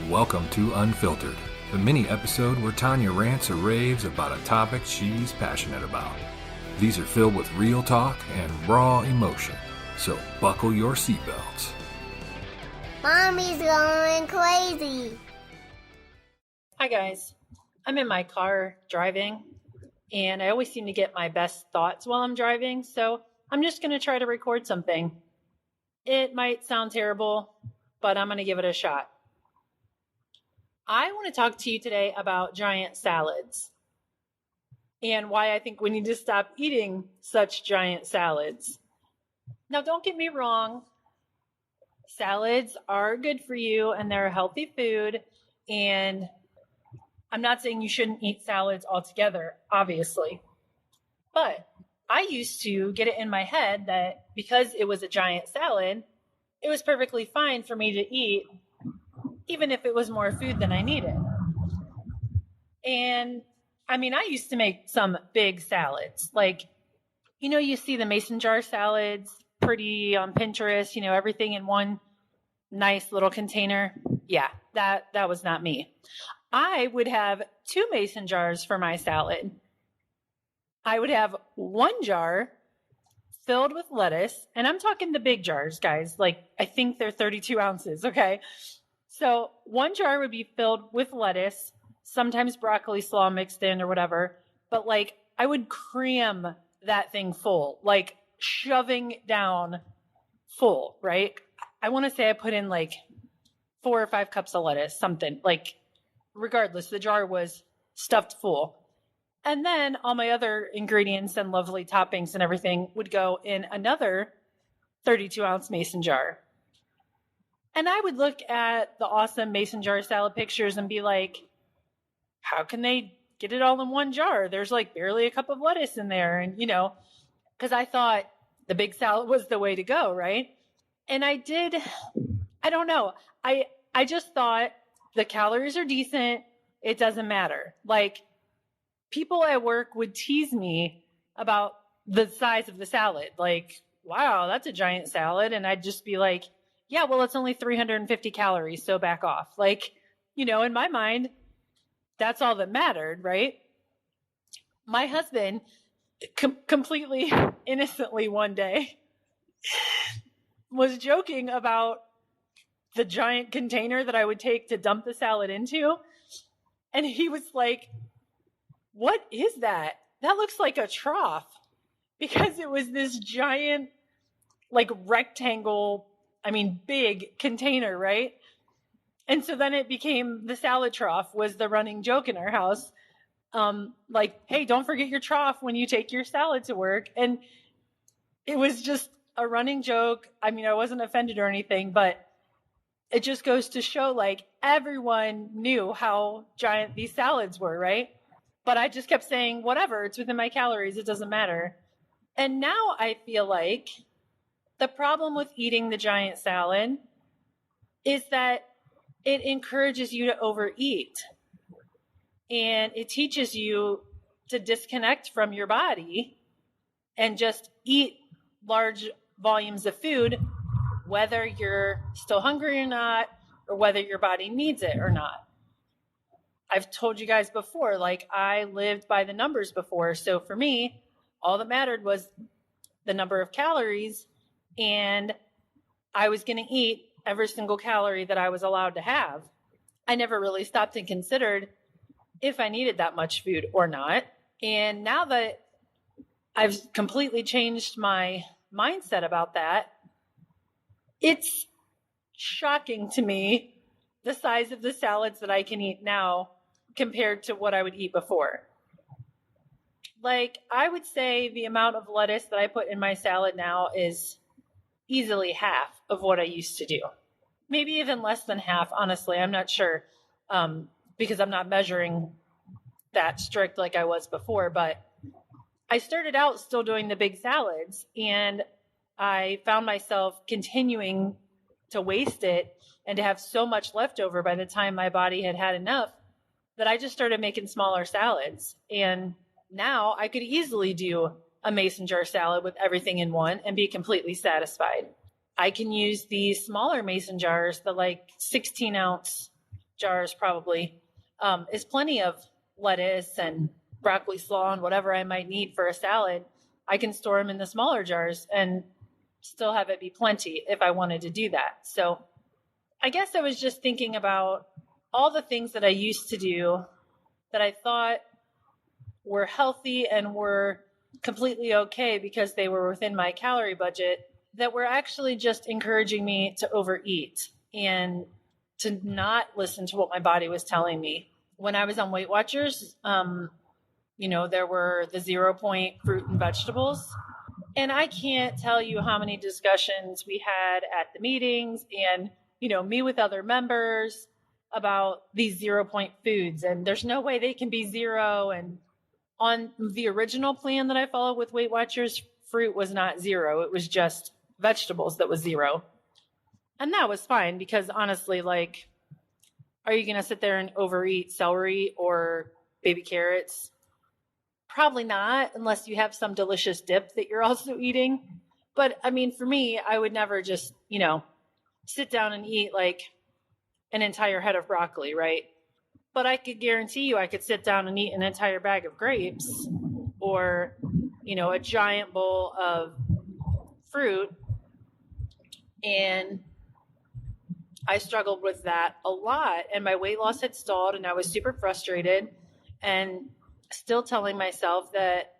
and welcome to Unfiltered, the mini episode where Tanya rants or raves about a topic she's passionate about. These are filled with real talk and raw emotion, so buckle your seatbelts. Mommy's going crazy. Hi guys, I'm in my car driving, and I always seem to get my best thoughts while I'm driving, so I'm just going to try to record something. It might sound terrible, but I'm going to give it a shot. I want to talk to you today about giant salads and why I think we need to stop eating such giant salads. Now, don't get me wrong. Salads are good for you and they're a healthy food. And I'm not saying you shouldn't eat salads altogether, obviously. But I used to get it in my head that because it was a giant salad, it was perfectly fine for me to eat, even if it was more food than I needed. And I mean, I used to make some big salads. Like, you see the mason jar salads pretty on Pinterest, everything in one nice little container. Yeah, that was not me. I would have 2 mason jars for my salad. I would have 1 jar filled with lettuce, and I'm talking the big jars, guys. Like, I think they're 32 ounces, okay? So 1 jar would be filled with lettuce, sometimes broccoli slaw mixed in or whatever, but like I would cram that thing full, like shoving down full, right? I want to say I put in like 4 or 5 cups of lettuce, something like, regardless, the jar was stuffed full. And then all my other ingredients and lovely toppings and everything would go in another 32-ounce mason jar. And I would look at the awesome mason jar salad pictures and be like, how can they get it all in 1 jar? There's like barely a cup of lettuce in there. And, because I thought the big salad was the way to go, right? And I don't know. I just thought the calories are decent. It doesn't matter. Like, people at work would tease me about the size of the salad. Like, wow, that's a giant salad. And I'd just be like, yeah, well, it's only 350 calories, so back off. Like, in my mind, that's all that mattered, right? My husband completely innocently one day was joking about the giant container that I would take to dump the salad into. And he was like, what is that? That looks like a trough, because it was this giant, like rectangle, big container, right? And so then it became the salad trough was the running joke in our house. Like, hey, don't forget your trough when you take your salad to work. And it was just a running joke. I wasn't offended or anything, but it just goes to show, like, everyone knew how giant these salads were, right? But I just kept saying, whatever, it's within my calories, it doesn't matter. And now I feel like the problem with eating the giant salad is that it encourages you to overeat. And it teaches you to disconnect from your body and just eat large volumes of food, whether you're still hungry or not, or whether your body needs it or not. I've told you guys before, like, I lived by the numbers before. So for me, all that mattered was the number of calories, and I was going to eat every single calorie that I was allowed to have. I never really stopped and considered if I needed that much food or not. And now that I've completely changed my mindset about that, it's shocking to me the size of the salads that I can eat now compared to what I would eat before. Like, I would say the amount of lettuce that I put in my salad now is easily half of what I used to do. Maybe even less than half, honestly. I'm not sure, because I'm not measuring that strict like I was before. But I started out still doing the big salads, and I found myself continuing to waste it and to have so much left over by the time my body had had enough that I just started making smaller salads. And now I could easily do a mason jar salad with everything in one and be completely satisfied. I can use the smaller mason jars, the like 16-ounce jars probably, is plenty of lettuce and broccoli slaw and whatever I might need for a salad. I can store them in the smaller jars and still have it be plenty if I wanted to do that. So I guess I was just thinking about all the things that I used to do that I thought were healthy and were completely okay because they were within my calorie budget, that were actually just encouraging me to overeat and to not listen to what my body was telling me. When I was on Weight Watchers, there were the 0 point fruit and vegetables. And I can't tell you how many discussions we had at the meetings and, me with other members about these 0 point foods. And there's no way they can be zero. And on the original plan that I followed with Weight Watchers, fruit was not zero. It was just vegetables that was zero. And that was fine because honestly, are you going to sit there and overeat celery or baby carrots? Probably not, unless you have some delicious dip that you're also eating. But I mean, for me, I would never just, sit down and eat an entire head of broccoli, right? But I could guarantee you I could sit down and eat an entire bag of grapes or, a giant bowl of fruit. And I struggled with that a lot. And my weight loss had stalled and I was super frustrated and still telling myself that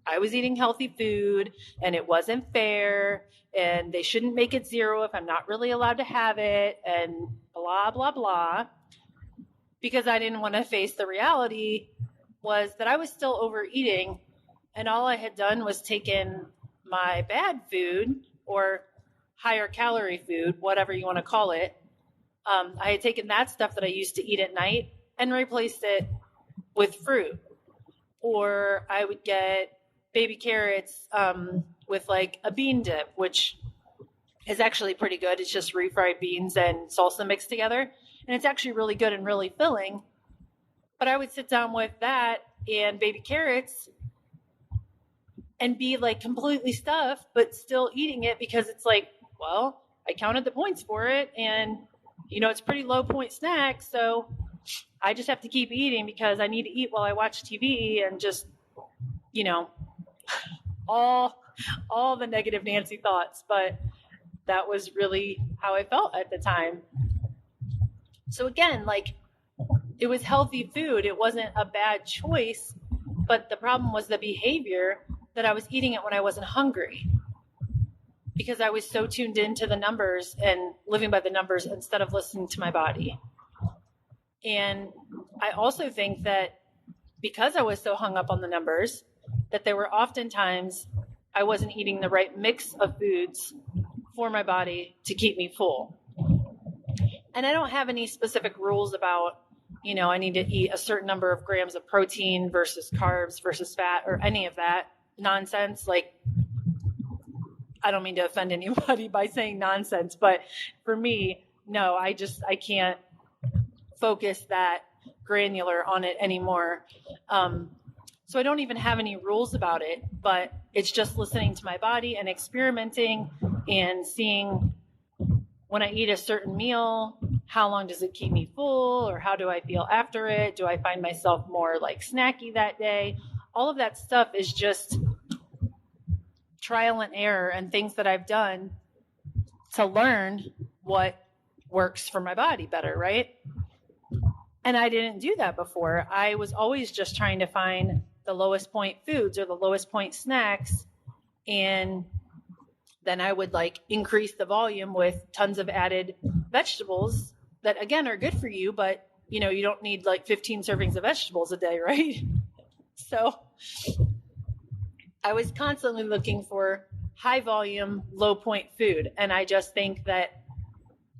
I was eating healthy food and it wasn't fair and they shouldn't make it zero if I'm not really allowed to have it and blah, blah, blah. Because I didn't want to face the reality was that I was still overeating and all I had done was taken my bad food or higher calorie food, whatever you want to call it. I had taken that stuff that I used to eat at night and replaced it with fruit. Or I would get baby carrots with a bean dip, which is actually pretty good. It's just refried beans and salsa mixed together. And it's actually really good and really filling. But I would sit down with that and baby carrots and be completely stuffed, but still eating it because it's I counted the points for it and, it's a pretty low point snack. So I just have to keep eating because I need to eat while I watch TV and just, all the negative Nancy thoughts. But that was really how I felt at the time. So again, it was healthy food. It wasn't a bad choice, but the problem was the behavior that I was eating it when I wasn't hungry because I was so tuned into the numbers and living by the numbers instead of listening to my body. And I also think that because I was so hung up on the numbers, that there were often times I wasn't eating the right mix of foods for my body to keep me full. And I don't have any specific rules about, I need to eat a certain number of grams of protein versus carbs versus fat or any of that nonsense. I don't mean to offend anybody by saying nonsense, but for me, no, I can't focus that granular on it anymore. So I don't even have any rules about it, but it's just listening to my body and experimenting and seeing when I eat a certain meal, how long does it keep me full or how do I feel after it? Do I find myself more snacky that day? All of that stuff is just trial and error and things that I've done to learn what works for my body better, right? And I didn't do that before. I was always just trying to find the lowest point foods or the lowest point snacks. And then I would increase the volume with tons of added vegetables that again are good for you, but you don't need 15 servings of vegetables a day, right? So I was constantly looking for high volume, low point food. And I just think that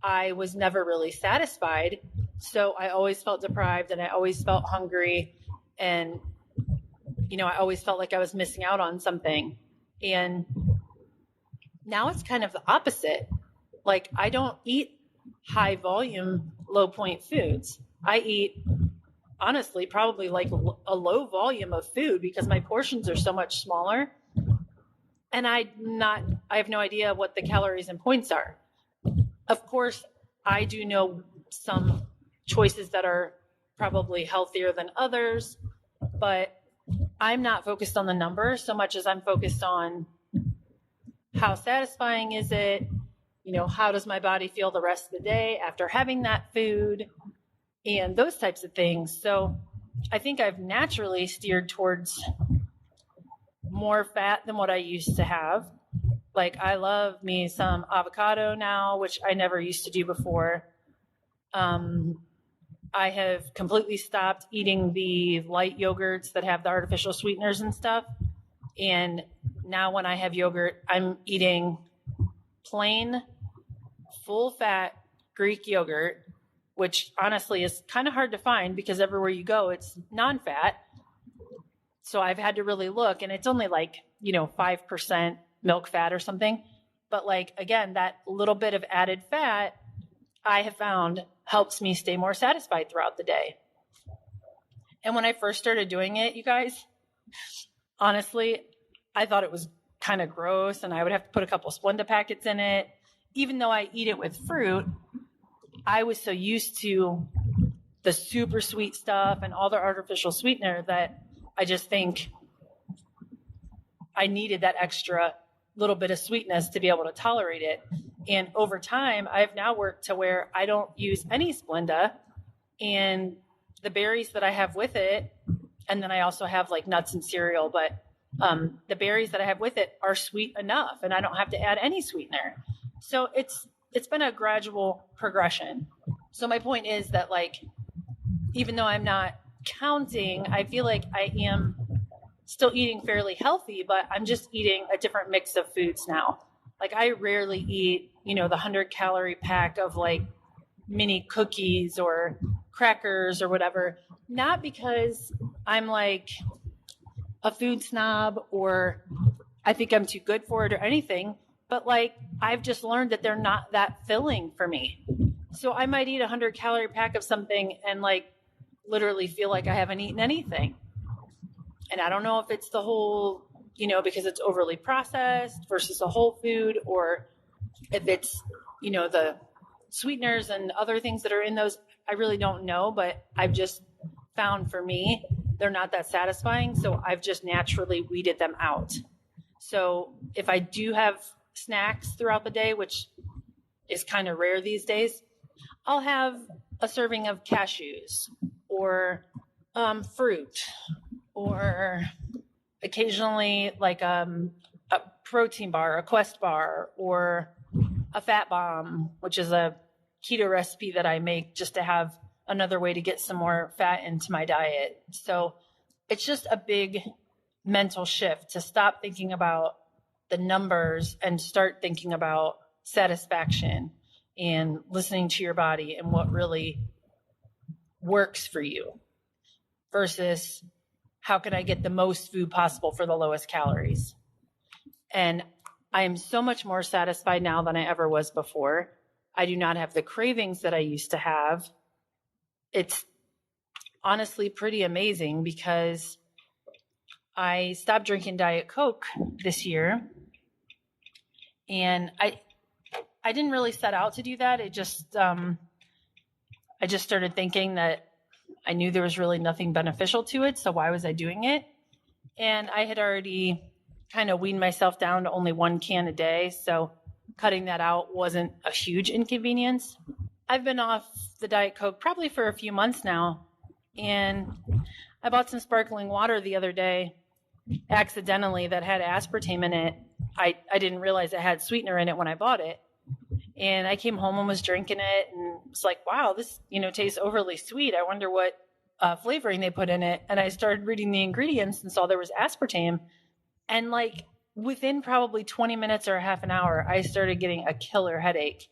I was never really satisfied. So I always felt deprived and I always felt hungry. And, I always felt like I was missing out on something. And now it's kind of the opposite. I don't eat high volume, low point foods. I eat, honestly, probably a low volume of food because my portions are so much smaller. And I have no idea what the calories and points are. Of course, I do know some choices that are probably healthier than others, but I'm not focused on the number so much as I'm focused on how satisfying is it? How does my body feel the rest of the day after having that food and those types of things. So I think I've naturally steered towards more fat than what I used to have. Like I love me some avocado now, which I never used to do before. I have completely stopped eating the light yogurts that have the artificial sweeteners and stuff. And now when I have yogurt, I'm eating plain, full fat Greek yogurt, which honestly is kind of hard to find because everywhere you go, it's non-fat. So I've had to really look, and it's only like, 5% milk fat or something. But like, again, that little bit of added fat I have found helps me stay more satisfied throughout the day. And when I first started doing it, you guys, honestly, I thought it was kind of gross and I would have to put a couple Splenda packets in it. Even though I eat it with fruit, I was so used to the super sweet stuff and all the artificial sweetener that I just think I needed that extra little bit of sweetness to be able to tolerate it. And over time, I've now worked to where I don't use any Splenda, and the berries that I have with it, and then I also have like nuts and cereal, but the berries that I have with it are sweet enough and I don't have to add any sweetener. So it's been a gradual progression. So my point is that like, even though I'm not counting, I feel like I am still eating fairly healthy, but I'm just eating a different mix of foods now. Like I rarely eat, the 100-calorie pack of like mini cookies or crackers or whatever, not because I'm like a food snob or I think I'm too good for it or anything, but like I've just learned that they're not that filling for me. So I might eat a 100-calorie pack of something and like literally feel like I haven't eaten anything. And I don't know if it's the whole, because it's overly processed versus a whole food, or if it's, the sweeteners and other things that are in those. I really don't know, but I've just found for me, they're not that satisfying. So I've just naturally weeded them out. So if I do have snacks throughout the day, which is kind of rare these days, I'll have a serving of cashews or fruit, or occasionally like a protein bar, a Quest bar, or a fat bomb, which is a keto recipe that I make just to have another way to get some more fat into my diet. So it's just a big mental shift to stop thinking about the numbers and start thinking about satisfaction and listening to your body and what really works for you versus how can I get the most food possible for the lowest calories. And I am so much more satisfied now than I ever was before. I do not have the cravings that I used to have. It's honestly pretty amazing because I stopped drinking Diet Coke this year. And I didn't really set out to do that. It just, I just started thinking that I knew there was really nothing beneficial to it. So why was I doing it? And I had already kind of weaned myself down to only 1 can a day. So cutting that out wasn't a huge inconvenience. I've been off the Diet Coke probably for a few months now. And I bought some sparkling water the other day accidentally that had aspartame in it. I didn't realize it had sweetener in it when I bought it. And I came home and was drinking it and was like, wow, this, tastes overly sweet. I wonder what flavoring they put in it. And I started reading the ingredients and saw there was aspartame. And like within probably 20 minutes or half an hour, I started getting a killer headache.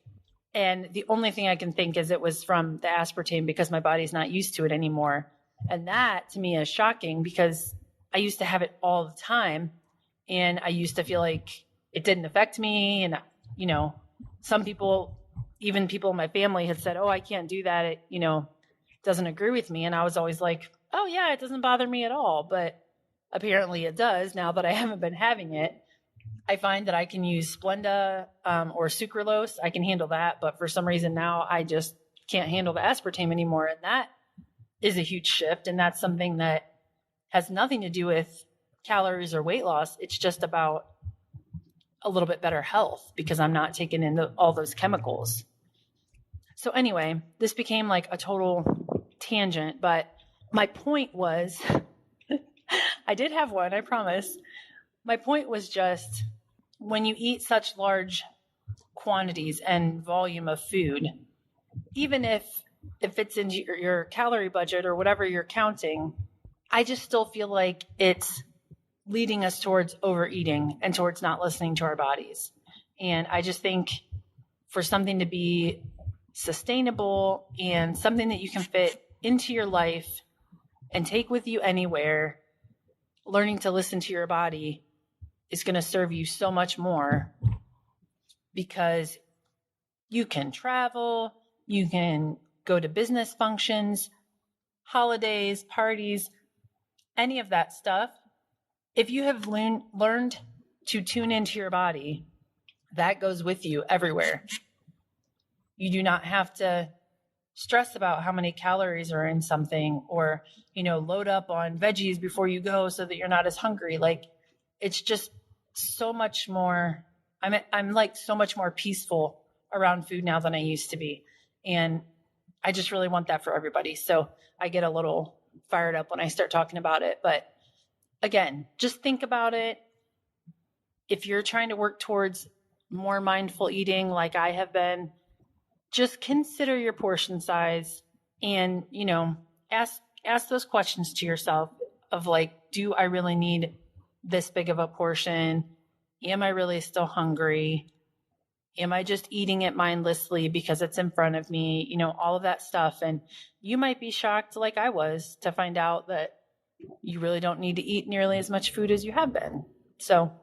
And the only thing I can think is it was from the aspartame because my body's not used to it anymore. And that to me is shocking because I used to have it all the time. And I used to feel like it didn't affect me. And, some people, even people in my family had said, oh, I can't do that. It, doesn't agree with me. And I was always like, oh yeah, it doesn't bother me at all. But apparently it does now that I haven't been having it. I find that I can use Splenda or sucralose. I can handle that. But for some reason now I just can't handle the aspartame anymore. And that is a huge shift. And that's something that has nothing to do with calories or weight loss. It's just about a little bit better health because I'm not taking in all those chemicals. So anyway, this became like a total tangent, but my point was, I did have one, I promise. My point was just when you eat such large quantities and volume of food, even if it fits into your calorie budget or whatever you're counting, I just still feel like it's leading us towards overeating and towards not listening to our bodies. And I just think for something to be sustainable and something that you can fit into your life and take with you anywhere, learning to listen to your body is going to serve you so much more because you can travel, you can go to business functions, holidays, parties, any of that stuff. If you have learned to tune into your body, that goes with you everywhere. You do not have to stress about how many calories are in something or, load up on veggies before you go so that you're not as hungry. Like, it's just so much more. I'm like so much more peaceful around food now than I used to be. And I just really want that for everybody. So I get a little fired up when I start talking about it. But again, just think about it. If you're trying to work towards more mindful eating like I have been, just consider your portion size and, ask those questions to yourself of like, do I really need this big of a portion? Am I really still hungry? Am I just eating it mindlessly because it's in front of me? All of that stuff. And you might be shocked like I was to find out that you really don't need to eat nearly as much food as you have been. So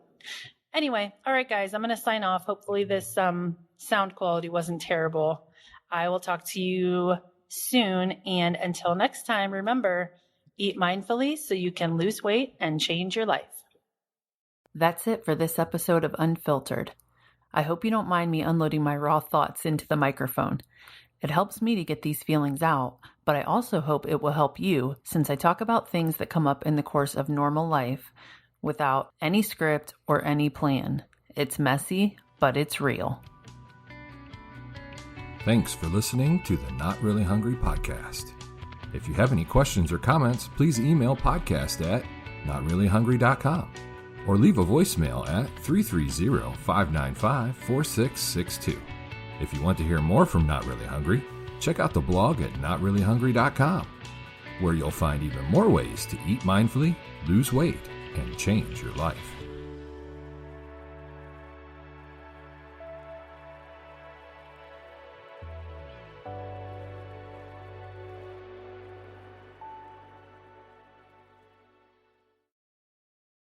anyway, all right, guys, I'm going to sign off. Hopefully this sound quality wasn't terrible. I will talk to you soon. And until next time, remember, eat mindfully so you can lose weight and change your life. That's it for this episode of Unfiltered. I hope you don't mind me unloading my raw thoughts into the microphone. It helps me to get these feelings out, but I also hope it will help you since I talk about things that come up in the course of normal life without any script or any plan. It's messy, but it's real. Thanks for listening to the Not Really Hungry podcast. If you have any questions or comments, please email podcast@notreallyhungry.com or leave a voicemail at 330-595-4662. If you want to hear more from Not Really Hungry, check out the blog at notreallyhungry.com, where you'll find even more ways to eat mindfully, lose weight, and change your life.